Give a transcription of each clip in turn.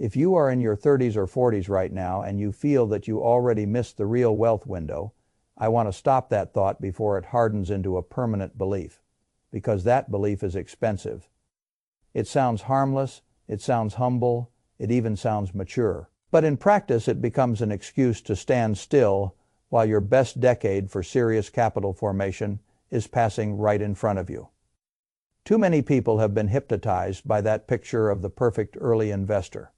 If you are in your 30s or 40s right now and you feel that you already missed the real wealth window, I want to stop that thought before it hardens into a permanent belief, because that belief is expensive. It sounds harmless, it sounds humble, it even sounds mature. But in practice, it becomes an excuse to stand still while your best decade for serious capital formation is passing right in front of you. Too many people have been hypnotized by that picture of the perfect early investor.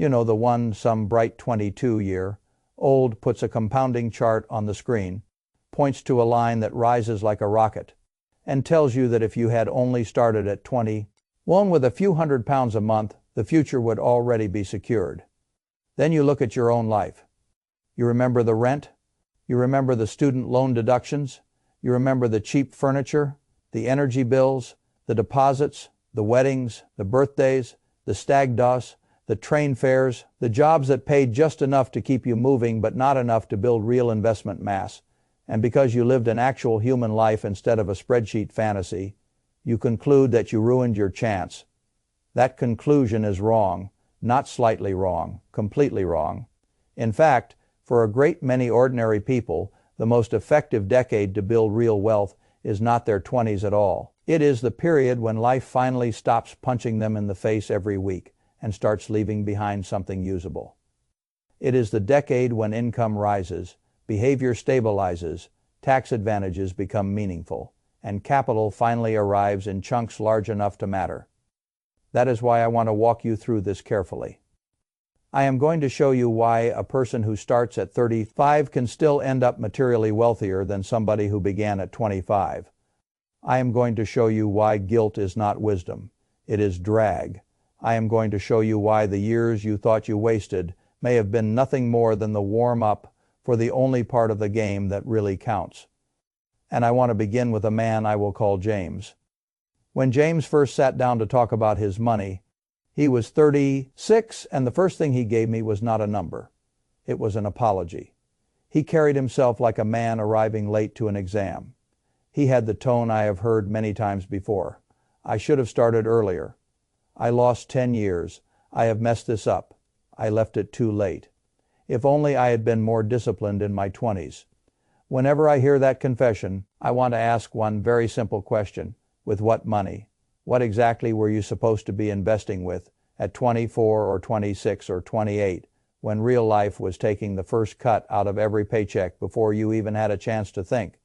You know, the one some bright 22-year-old puts a compounding chart on the screen, points to a line that rises like a rocket, and tells you that if you had only started at 21 with a few £100 a month, the future would already be secured. Then you look at your own life. You remember the rent, you remember the student loan deductions, you remember the cheap furniture, the energy bills, the deposits, the weddings, the birthdays, the stag does, the train fares, the jobs that paid just enough to keep you moving but not enough to build real investment mass. And because you lived an actual human life instead of a spreadsheet fantasy, you conclude that you ruined your chance. That conclusion is wrong, not slightly wrong, completely wrong. In fact, for a great many ordinary people, the most effective decade to build real wealth is not their 20s at all. It is the period when life finally stops punching them in the face every week and starts leaving behind something usable. It is the decade when income rises, behavior stabilizes, tax advantages become meaningful, and capital finally arrives in chunks large enough to matter. That is why I want to walk you through this carefully. I am going to show you why a person who starts at 35 can still end up materially wealthier than somebody who began at 25. I am going to show you why guilt is not wisdom. It is drag. I am going to show you why the years you thought you wasted may have been nothing more than the warm-up for the only part of the game that really counts. And I want to begin with a man I will call James. When James first sat down to talk about his money, he was 36, and the first thing he gave me was not a number. It was an apology. He carried himself like a man arriving late to an exam. He had the tone I have heard many times before. I should have started earlier. I lost 10 years. I have messed this up. I left it too late. If only I had been more disciplined in my 20s. Whenever I hear that confession, I want to ask one very simple question. With what money? What exactly were you supposed to be investing with at 24 or 26 or 28 when real life was taking the first cut out of every paycheck before you even had a chance to think?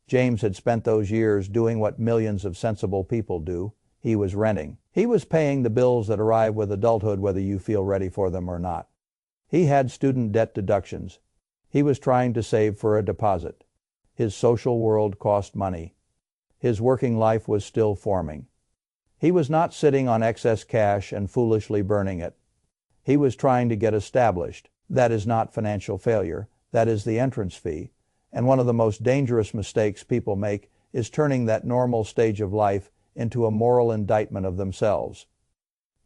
James had spent those years doing what millions of sensible people do. He was renting. He was paying the bills that arrive with adulthood whether you feel ready for them or not. He had student debt deductions. He was trying to save for a deposit. His social world cost money. His working life was still forming. He was not sitting on excess cash and foolishly burning it. He was trying to get established. That is not financial failure. That is the entrance fee. And one of the most dangerous mistakes people make is turning that normal stage of life into a moral indictment of themselves.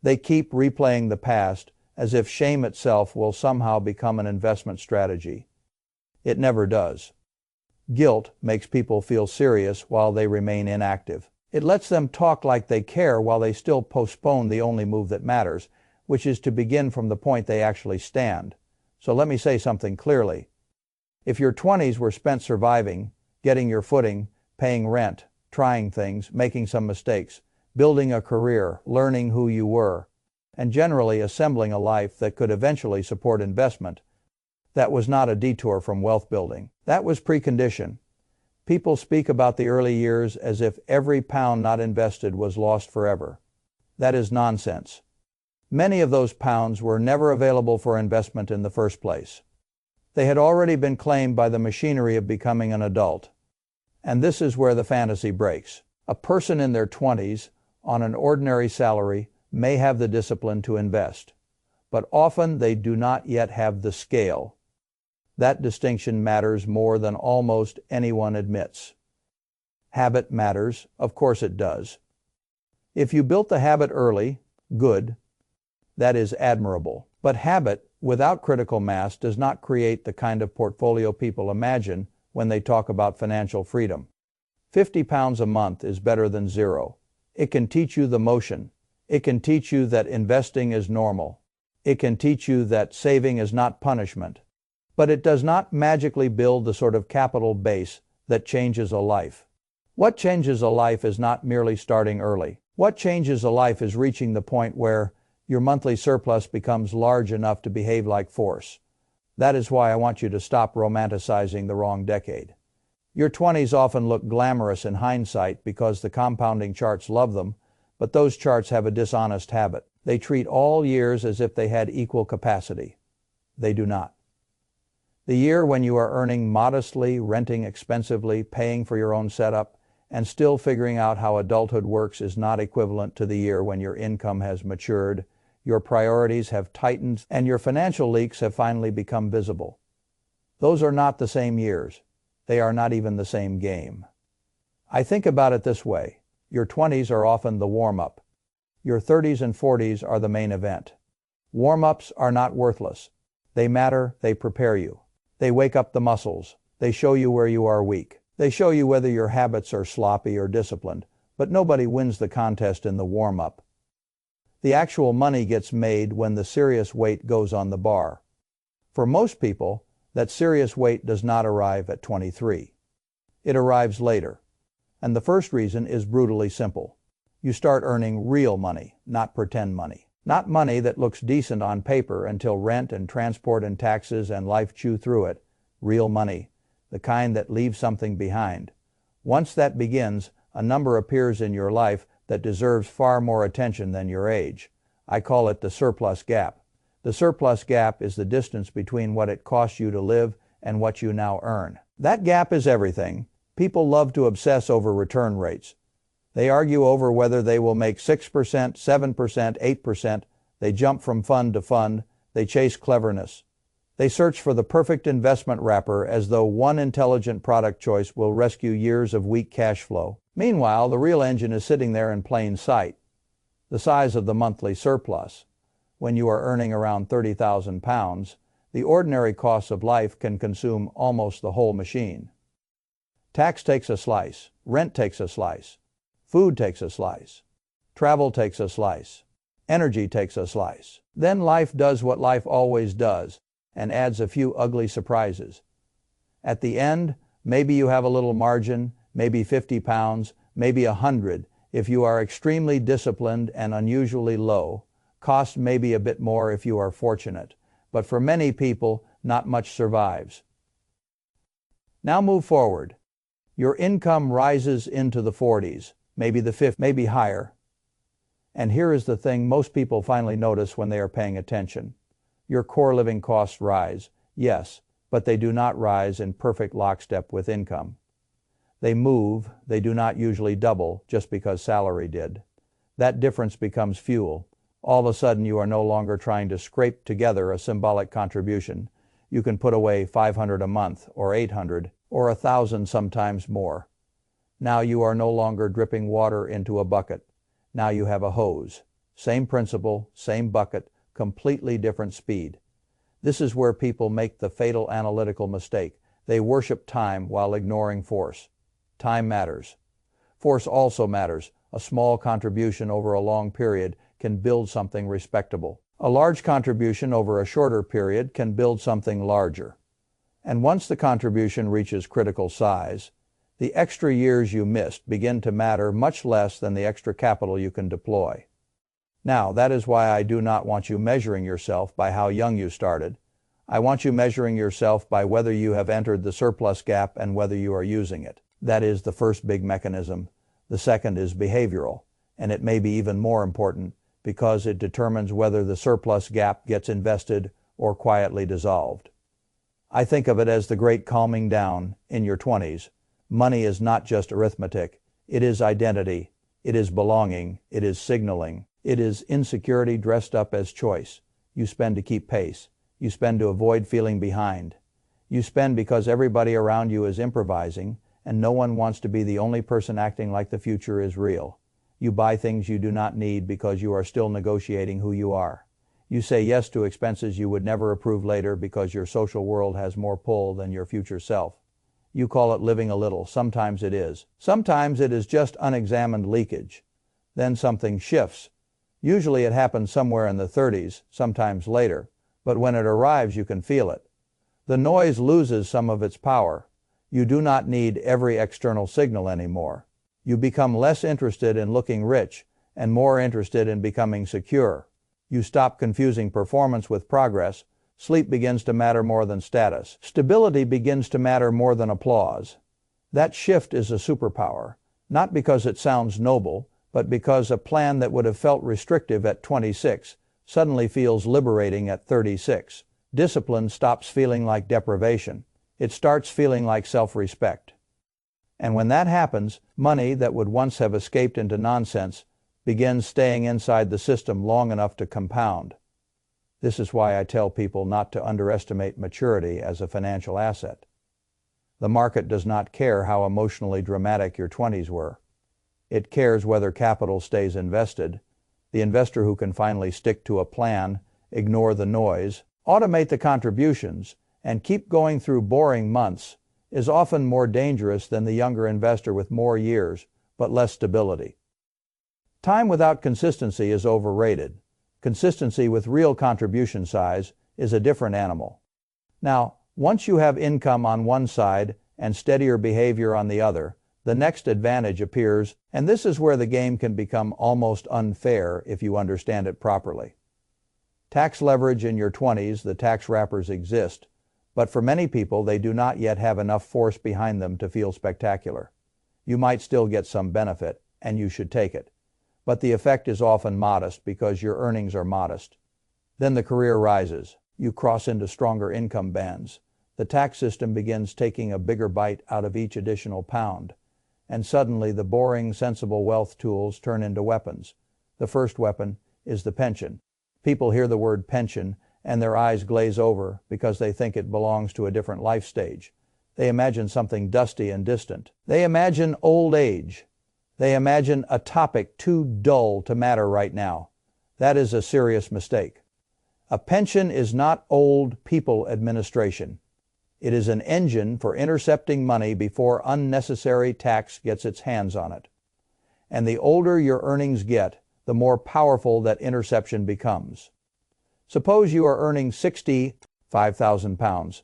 They keep replaying the past as if shame itself will somehow become an investment strategy. It never does. Guilt makes people feel serious while they remain inactive. It lets them talk like they care while they still postpone the only move that matters, which is to begin from the point they actually stand. So let me say something clearly. If your 20s were spent surviving, getting your footing, paying rent, trying things, making some mistakes, building a career, learning who you were, and generally assembling a life that could eventually support investment, that was not a detour from wealth building. That was precondition. People speak about the early years as if every pound not invested was lost forever. That is nonsense. Many of those pounds were never available for investment in the first place. They had already been claimed by the machinery of becoming an adult. And this is where the fantasy breaks. A person in their 20s, on an ordinary salary, may have the discipline to invest, but often they do not yet have the scale. That distinction matters more than almost anyone admits. Habit matters, of course it does. If you built the habit early, good. That is admirable. But habit without critical mass does not create the kind of portfolio people imagine when they talk about financial freedom. £50 a month is better than zero. It can teach you the motion. It can teach you that investing is normal. It can teach you that saving is not punishment, but it does not magically build the sort of capital base that changes a life. What changes a life is not merely starting early. What changes a life is reaching the point where your monthly surplus becomes large enough to behave like force. That is why I want you to stop romanticizing the wrong decade. Your 20s often look glamorous in hindsight because the compounding charts love them, but those charts have a dishonest habit. They treat all years as if they had equal capacity. They do not. The year when you are earning modestly, renting expensively, paying for your own setup, and still figuring out how adulthood works is not equivalent to the year when your income has matured, your priorities have tightened, and your financial leaks have finally become visible. Those are not the same years. They are not even the same game. I think about it this way. Your 20s are often the warm-up. Your 30s and 40s are the main event. Warm-ups are not worthless. They matter, they prepare you. They wake up the muscles. They show you where you are weak. They show you whether your habits are sloppy or disciplined, but nobody wins the contest in the warm-up. The actual money gets made when the serious weight goes on the bar. For most people, that serious weight does not arrive at 23. It arrives later. And the first reason is brutally simple. You start earning real money, not pretend money. Not money that looks decent on paper until rent and transport and taxes and life chew through it. Real money, the kind that leaves something behind. Once that begins, a number appears in your life that deserves far more attention than your age. I call it the surplus gap. The surplus gap is the distance between what it costs you to live and what you now earn. That gap is everything. People love to obsess over return rates. They argue over whether they will make 6%, 7%, 8%. They jump from fund to fund. They chase cleverness. They search for the perfect investment wrapper as though one intelligent product choice will rescue years of weak cash flow. Meanwhile, the real engine is sitting there in plain sight. The size of the monthly surplus. When you are earning around £30,000, the ordinary costs of life can consume almost the whole machine. Tax takes a slice. Rent takes a slice. Food takes a slice. Travel takes a slice. Energy takes a slice. Then life does what life always does and adds a few ugly surprises. At the end, maybe you have a little margin, maybe 50 pounds, maybe 100. If you are extremely disciplined and unusually low, cost maybe a bit more if you are fortunate. But for many people, not much survives. Now move forward. Your income rises into the 40s, maybe the 50s, maybe higher. And here is the thing most people finally notice when they are paying attention. Your core living costs rise, yes, but they do not rise in perfect lockstep with income. They move, they do not usually double just because salary did. That difference becomes fuel. All of a sudden you are no longer trying to scrape together a symbolic contribution. You can put away $500 a month, or $800, or $1,000 sometimes more. Now you are no longer dripping water into a bucket. Now you have a hose. Same principle, same bucket, completely different speed. This is where people make the fatal analytical mistake. They worship time while ignoring force. Time matters. Force also matters. A small contribution over a long period can build something respectable. A large contribution over a shorter period can build something larger. And once the contribution reaches critical size, the extra years you missed begin to matter much less than the extra capital you can deploy. Now, that is why I do not want you measuring yourself by how young you started. I want you measuring yourself by whether you have entered the surplus gap and whether you are using it. That is the first big mechanism. The second is behavioral, and it may be even more important because it determines whether the surplus gap gets invested or quietly dissolved. I think of it as the great calming down in your 20s. Money is not just arithmetic. It is identity. It is belonging. It is signaling. It is insecurity dressed up as choice. You spend to keep pace. You spend to avoid feeling behind. You spend because everybody around you is improvising, and no one wants to be the only person acting like the future is real. You buy things you do not need because you are still negotiating who you are. You say yes to expenses you would never approve later because your social world has more pull than your future self. You call it living a little. Sometimes it is. Sometimes it is just unexamined leakage. Then something shifts. Usually it happens somewhere in the 30s, sometimes later, but when it arrives you can feel it. The noise loses some of its power. You do not need every external signal anymore. You become less interested in looking rich and more interested in becoming secure. You stop confusing performance with progress. Sleep begins to matter more than status. Stability begins to matter more than applause. That shift is a superpower, not because it sounds noble, but because a plan that would have felt restrictive at 26 suddenly feels liberating at 36. Discipline stops feeling like deprivation. It starts feeling like self-respect. And when that happens, money that would once have escaped into nonsense begins staying inside the system long enough to compound. This is why I tell people not to underestimate maturity as a financial asset. The market does not care how emotionally dramatic your 20s were. It cares whether capital stays invested. The investor who can finally stick to a plan, ignore the noise, automate the contributions, and keep going through boring months is often more dangerous than the younger investor with more years, but less stability. Time without consistency is overrated. Consistency with real contribution size is a different animal. Now, once you have income on one side and steadier behavior on the other, the next advantage appears, and this is where the game can become almost unfair if you understand it properly. Tax leverage in your 20s, the tax wrappers exist, but for many people they do not yet have enough force behind them to feel spectacular. You might still get some benefit, and you should take it, but the effect is often modest because your earnings are modest. Then the career rises. You cross into stronger income bands. The tax system begins taking a bigger bite out of each additional pound. And suddenly the boring, sensible wealth tools turn into weapons. The first weapon is the pension. People hear the word pension and their eyes glaze over because they think it belongs to a different life stage. They imagine something dusty and distant. They imagine old age. They imagine a topic too dull to matter right now. That is a serious mistake. A pension is not old people administration. It is an engine for intercepting money before unnecessary tax gets its hands on it. And the older your earnings get, the more powerful that interception becomes. Suppose you are earning £65,000.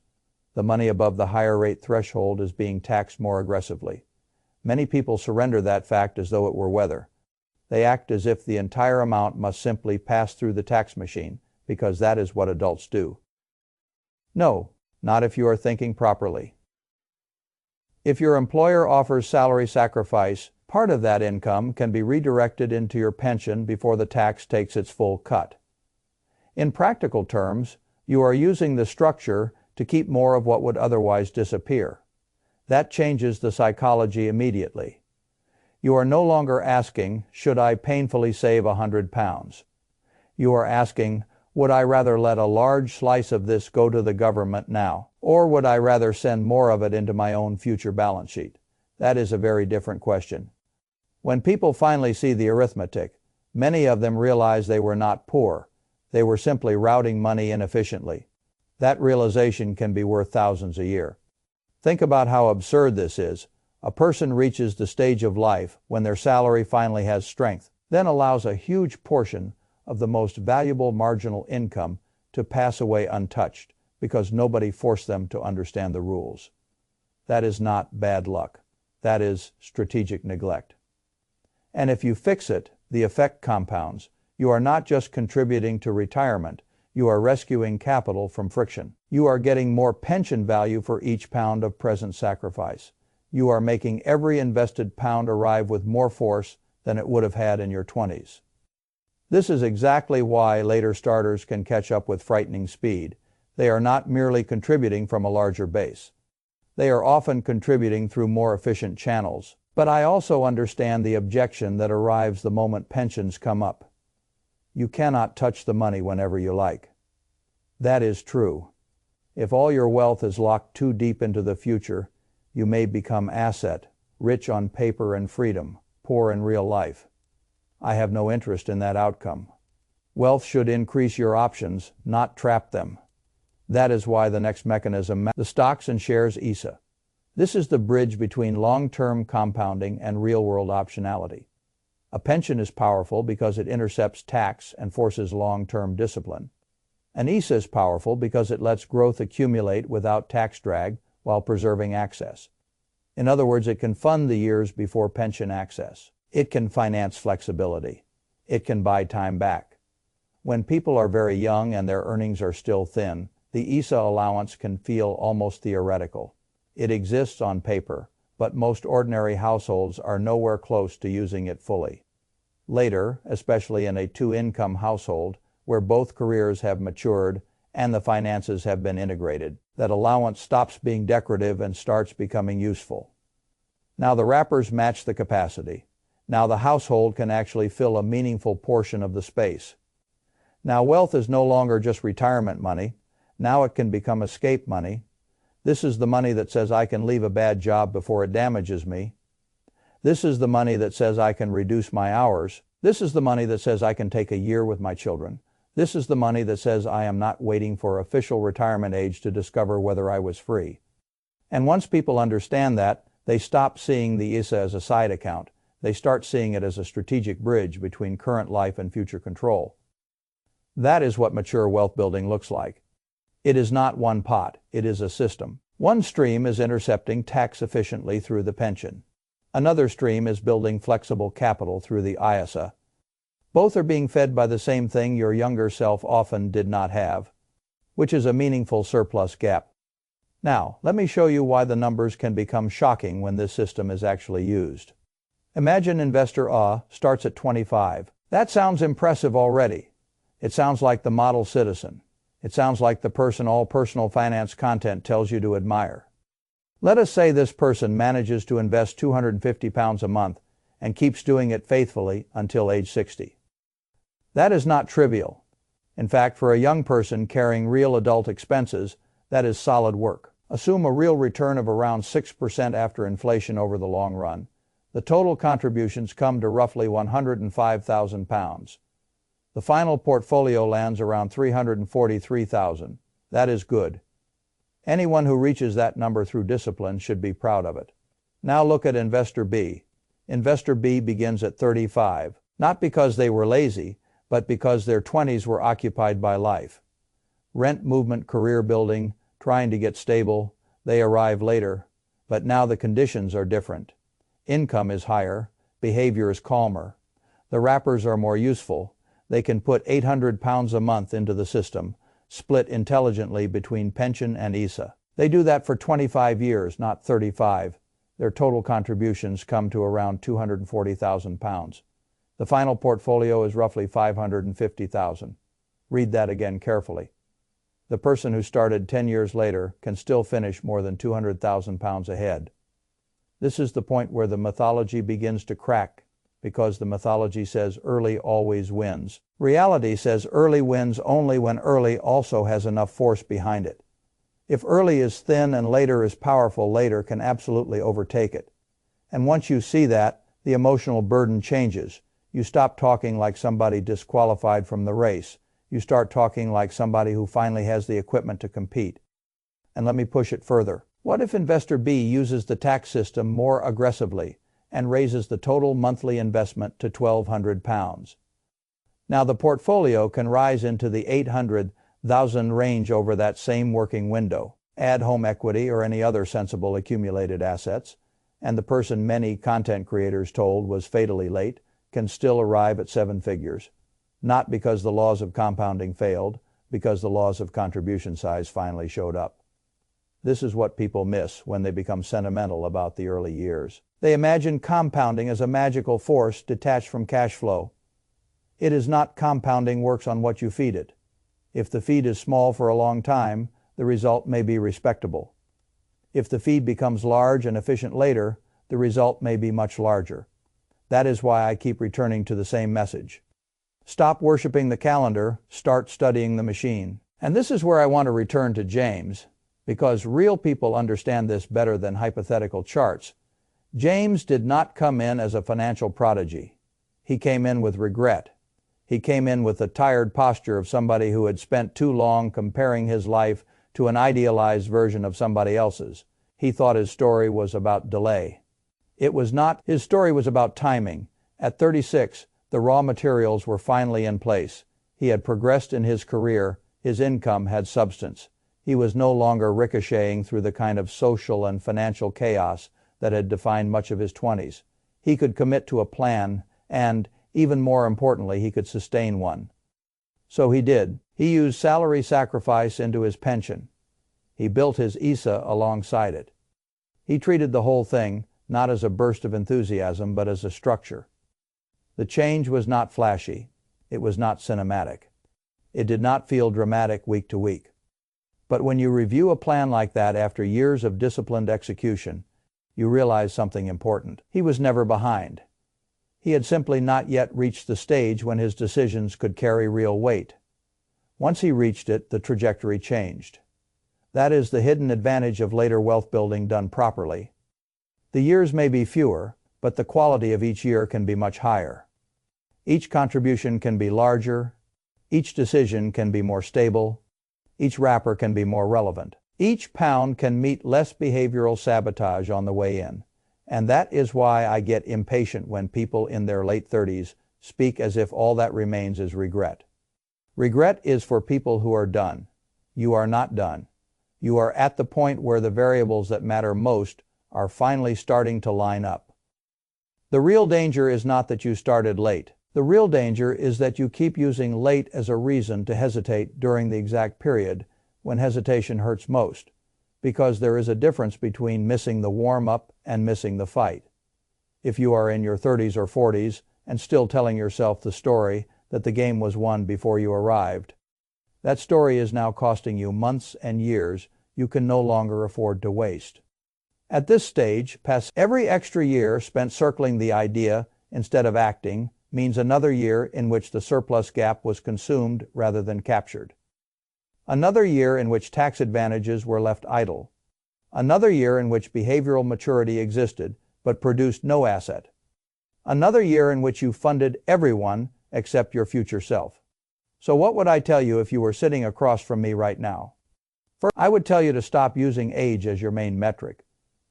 The money above the higher rate threshold is being taxed more aggressively. Many people surrender that fact as though it were weather. They act as if the entire amount must simply pass through the tax machine, because that is what adults do. No. Not if you are thinking properly. If your employer offers salary sacrifice, part of that income can be redirected into your pension before the tax takes its full cut. In practical terms, you are using the structure to keep more of what would otherwise disappear. That changes the psychology immediately. You are no longer asking, should I painfully save £100? You are asking, would I rather let a large slice of this go to the government now, or would I rather send more of it into my own future balance sheet? That is a very different question. When people finally see the arithmetic, many of them realize they were not poor. They were simply routing money inefficiently. That realization can be worth thousands a year. Think about how absurd this is. A person reaches the stage of life when their salary finally has strength, then allows a huge portion of the most valuable marginal income to pass away untouched because nobody forced them to understand the rules. That is not bad luck. That is strategic neglect. And if you fix it, the effect compounds. You are not just contributing to retirement, you are rescuing capital from friction. You are getting more pension value for each pound of present sacrifice. You are making every invested pound arrive with more force than it would have had in your 20s. This is exactly why later starters can catch up with frightening speed. They are not merely contributing from a larger base. They are often contributing through more efficient channels. But I also understand the objection that arrives the moment pensions come up. You cannot touch the money whenever you like. That is true. If all your wealth is locked too deep into the future, you may become asset, rich on paper and freedom, poor in real life. I have no interest in that outcome. Wealth should increase your options, not trap them. That is why the next mechanism, the stocks and shares ESA. This is the bridge between long-term compounding and real-world optionality. A pension is powerful because it intercepts tax and forces long-term discipline. An ISA is powerful because it lets growth accumulate without tax drag while preserving access. In other words, it can fund the years before pension access. It can finance flexibility. It can buy time back. When people are very young and their earnings are still thin, the ISA allowance can feel almost theoretical. It exists on paper, but most ordinary households are nowhere close to using it fully. Later, especially in a two-income household, where both careers have matured and the finances have been integrated, that allowance stops being decorative and starts becoming useful. Now the wrappers match the capacity. Now the household can actually fill a meaningful portion of the space. Now wealth is no longer just retirement money. Now it can become escape money. This is the money that says I can leave a bad job before it damages me. This is the money that says I can reduce my hours. This is the money that says I can take a year with my children. This is the money that says I am not waiting for official retirement age to discover whether I was free. And once people understand that, they stop seeing the ISA as a side account. They start seeing it as a strategic bridge between current life and future control. That is what mature wealth building looks like. It is not one pot, it is a system. One stream is intercepting tax efficiently through the pension. Another stream is building flexible capital through the ISA. Both are being fed by the same thing your younger self often did not have, which is a meaningful surplus gap. Now, let me show you why the numbers can become shocking when this system is actually used. Imagine investor A starts at 25. That sounds impressive already. It sounds like the model citizen. It sounds like the person all personal finance content tells you to admire. Let us say this person manages to invest £250 a month and keeps doing it faithfully until age 60. That is not trivial. In fact, for a young person carrying real adult expenses, that is solid work. Assume a real return of around 6% after inflation over the long run. The total contributions come to roughly £105,000. The final portfolio lands around $343,000. That is good. Anyone who reaches that number through discipline should be proud of it. Now look at investor B. Investor B begins at 35, not because they were lazy, but because their 20s were occupied by life. Rent movement, career building, trying to get stable, they arrive later, but now the conditions are different. Income is higher, behavior is calmer. The wrappers are more useful. They can put £800 a month into the system, split intelligently between pension and ISA. They do that for 25 years, not 35. Their total contributions come to around £240,000. The final portfolio is roughly $550,000. Read that again carefully. The person who started 10 years later can still finish more than £200,000 ahead. This is the point where the mythology begins to crack, because the mythology says early always wins. Reality says early wins only when early also has enough force behind it. If early is thin and later is powerful, later can absolutely overtake it. And once you see that, the emotional burden changes. You stop talking like somebody disqualified from the race. You start talking like somebody who finally has the equipment to compete. And let me push it further. What if investor B uses the tax system more aggressively and raises the total monthly investment to £1,200? Now the portfolio can rise into the $800,000 range over that same working window. Add home equity or any other sensible accumulated assets, and the person many content creators told was fatally late can still arrive at 7 figures. Not because the laws of compounding failed, because the laws of contribution size finally showed up. This is what people miss when they become sentimental about the early years. They imagine compounding as a magical force detached from cash flow. It is not. Compounding works on what you feed it. If the feed is small for a long time, the result may be respectable. If the feed becomes large and efficient later, the result may be much larger. That is why I keep returning to the same message. Stop worshiping the calendar, start studying the machine. And this is where I want to return to James, because real people understand this better than hypothetical charts. James did not come in as a financial prodigy. He came in with regret. He came in with the tired posture of somebody who had spent too long comparing his life to an idealized version of somebody else's. He thought his story was about delay. It was not. His story was about timing, At 36, the raw materials were finally in place. He had progressed in his career, his income had substance. He was no longer ricocheting through the kind of social and financial chaos that had defined much of his 20s. He could commit to a plan and, even more importantly, he could sustain one. So he did. He used salary sacrifice into his pension. He built his ISA alongside it. He treated the whole thing not as a burst of enthusiasm, but as a structure. The change was not flashy. It was not cinematic. It did not feel dramatic week to week. But when you review a plan like that after years of disciplined execution, you realize something important. He was never behind. He had simply not yet reached the stage when his decisions could carry real weight. Once he reached it, the trajectory changed. That is the hidden advantage of later wealth building done properly. The years may be fewer, but the quality of each year can be much higher. Each contribution can be larger. Each decision can be more stable. Each wrapper can be more relevant. Each pound can meet less behavioral sabotage on the way in. And that is why I get impatient when people in their late 30s speak as if all that remains is regret. Regret is for people who are done. You are not done. You are at the point where the variables that matter most are finally starting to line up. The real danger is not that you started late. The real danger is that you keep using late as a reason to hesitate during the exact period when hesitation hurts most, because there is a difference between missing the warm-up and missing the fight. If you are in your 30s or 40s and still telling yourself the story that the game was won before you arrived, that story is now costing you months and years you can no longer afford to waste. At this stage, every extra year spent circling the idea instead of acting means another year in which the surplus gap was consumed rather than captured. Another year in which tax advantages were left idle. Another year in which behavioral maturity existed but produced no asset. Another year in which you funded everyone except your future self. So what would I tell you if you were sitting across from me right now? First, I would tell you to stop using age as your main metric.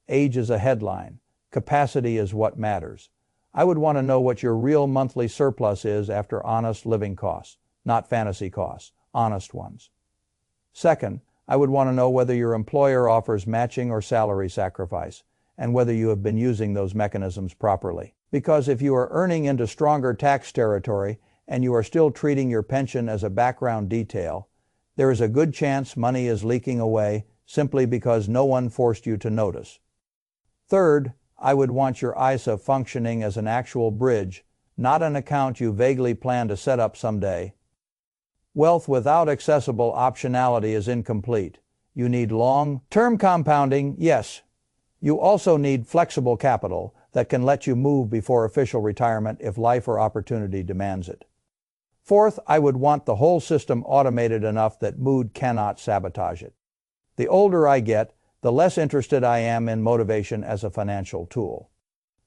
Age is a headline. Capacity is what matters. I would want to know what your real monthly surplus is after honest living costs, not fantasy costs, honest ones. Second, I would want to know whether your employer offers matching or salary sacrifice, and whether you have been using those mechanisms properly. Because if you are earning into stronger tax territory and you are still treating your pension as a background detail, there is a good chance money is leaking away simply because no one forced you to notice. Third, I would want your ISA functioning as an actual bridge, not an account you vaguely plan to set up someday. Wealth without accessible optionality is incomplete. You need long-term compounding, yes. You also need flexible capital that can let you move before official retirement if life or opportunity demands it. Fourth, I would want the whole system automated enough that mood cannot sabotage it. The older I get, the less interested I am in motivation as a financial tool.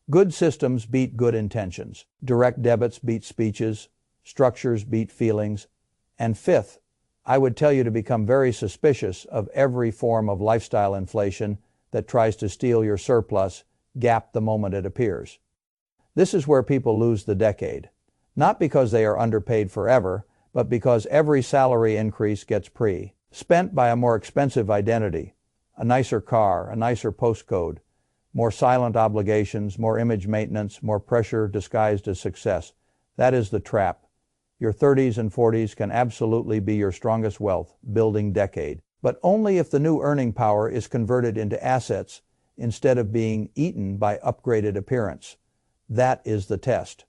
Good systems beat good intentions. Direct debits beat speeches. Structures beat feelings. And fifth, I would tell you to become very suspicious of every form of lifestyle inflation that tries to steal your surplus gap the moment it appears. This is where people lose the decade. Not because they are underpaid forever, but because every salary increase gets spent by a more expensive identity, a nicer car, a nicer postcode, more silent obligations, more image maintenance, more pressure disguised as success. That is the trap. Your 30s and 40s can absolutely be your strongest wealth building decade, but only if the new earning power is converted into assets instead of being eaten by upgraded appearance. That is the test.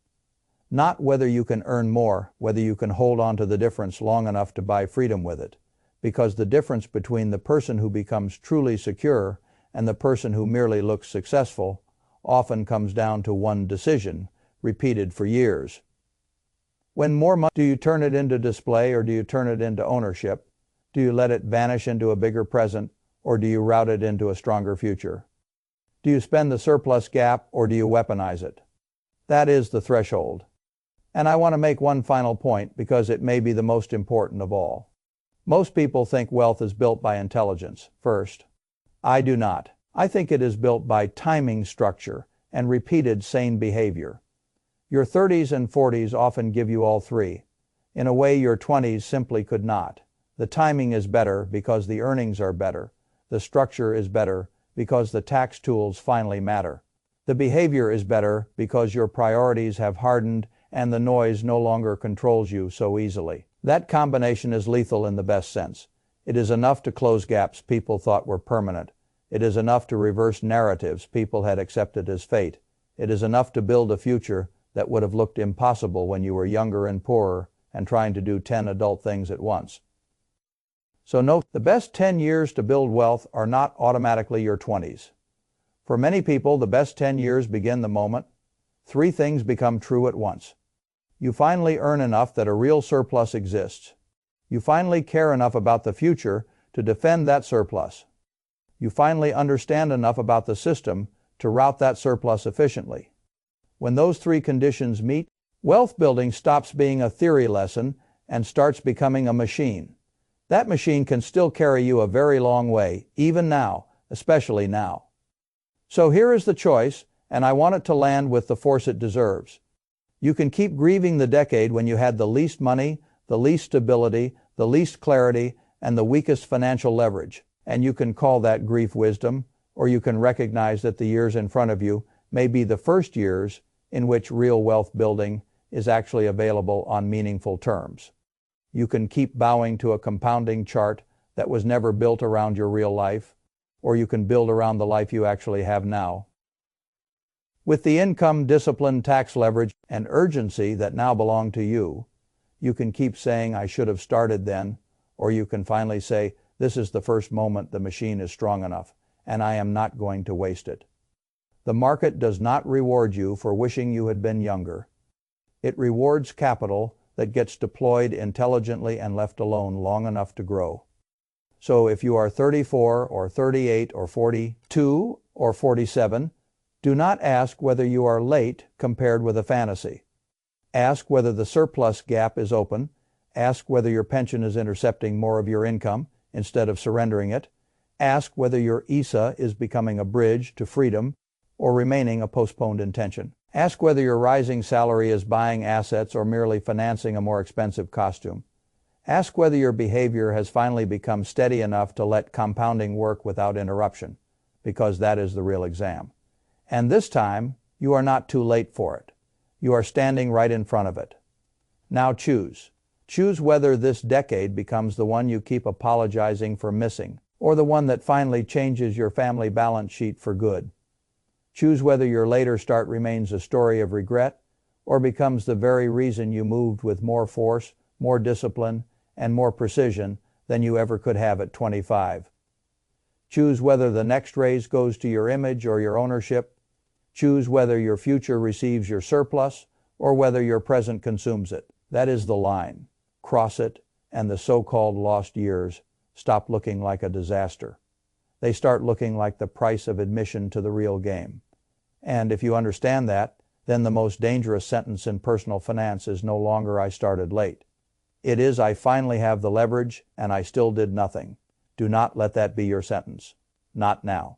Not whether you can earn more, whether you can hold on to the difference long enough to buy freedom with it, because the difference between the person who becomes truly secure and the person who merely looks successful often comes down to one decision, repeated for years. When more money, do you turn it into display or do you turn it into ownership? Do you let it vanish into a bigger present or do you route it into a stronger future? Do you spend the surplus gap or do you weaponize it? That is the threshold. And I want to make one final point because it may be the most important of all. Most people think wealth is built by intelligence first. I do not. I think it is built by timing structure and repeated sane behavior. Your 30s and 40s often give you all three. In a way, your 20s simply could not. The timing is better because the earnings are better. The structure is better because the tax tools finally matter. The behavior is better because your priorities have hardened and the noise no longer controls you so easily. That combination is lethal in the best sense. It is enough to close gaps people thought were permanent. It is enough to reverse narratives people had accepted as fate. It is enough to build a future that would have looked impossible when you were younger and poorer and trying to do 10 adult things at once. So note, the best 10 years to build wealth are not automatically your 20s. For many people, the best 10 years begin the moment three things become true at once. You finally earn enough that a real surplus exists. You finally care enough about the future to defend that surplus. You finally understand enough about the system to route that surplus efficiently. When those three conditions meet, wealth building stops being a theory lesson and starts becoming a machine. That machine can still carry you a very long way, even now, especially now. So here is the choice, and I want it to land with the force it deserves. You can keep grieving the decade when you had the least money, the least stability, the least clarity, and the weakest financial leverage. And you can call that grief wisdom, or you can recognize that the years in front of you may be the first years in which real wealth building is actually available on meaningful terms. You can keep bowing to a compounding chart that was never built around your real life, or you can build around the life you actually have now. With the income, discipline, tax leverage, and urgency that now belong to you, you can keep saying, I should have started then, or you can finally say, this is the first moment the machine is strong enough, and I am not going to waste it. The market does not reward you for wishing you had been younger. It rewards capital that gets deployed intelligently and left alone long enough to grow. So if you are 34 or 38 or 42 or 47, do not ask whether you are late compared with a fantasy. Ask whether the surplus gap is open. Ask whether your pension is intercepting more of your income instead of surrendering it. Ask whether your ISA is becoming a bridge to freedom or remaining a postponed intention. Ask whether your rising salary is buying assets or merely financing a more expensive costume. Ask whether your behavior has finally become steady enough to let compounding work without interruption, because that is the real exam. And this time, you are not too late for it. You are standing right in front of it. Now choose. Choose whether this decade becomes the one you keep apologizing for missing, or the one that finally changes your family balance sheet for good. Choose whether your later start remains a story of regret or becomes the very reason you moved with more force, more discipline, and more precision than you ever could have at 25. Choose whether the next raise goes to your image or your ownership. Choose whether your future receives your surplus or whether your present consumes it. That is the line. Cross it, and the so-called lost years stop looking like a disaster. They start looking like the price of admission to the real game. And if you understand that, then the most dangerous sentence in personal finance is no longer I started late. It is I finally have the leverage and I still did nothing. Do not let that be your sentence. Not now.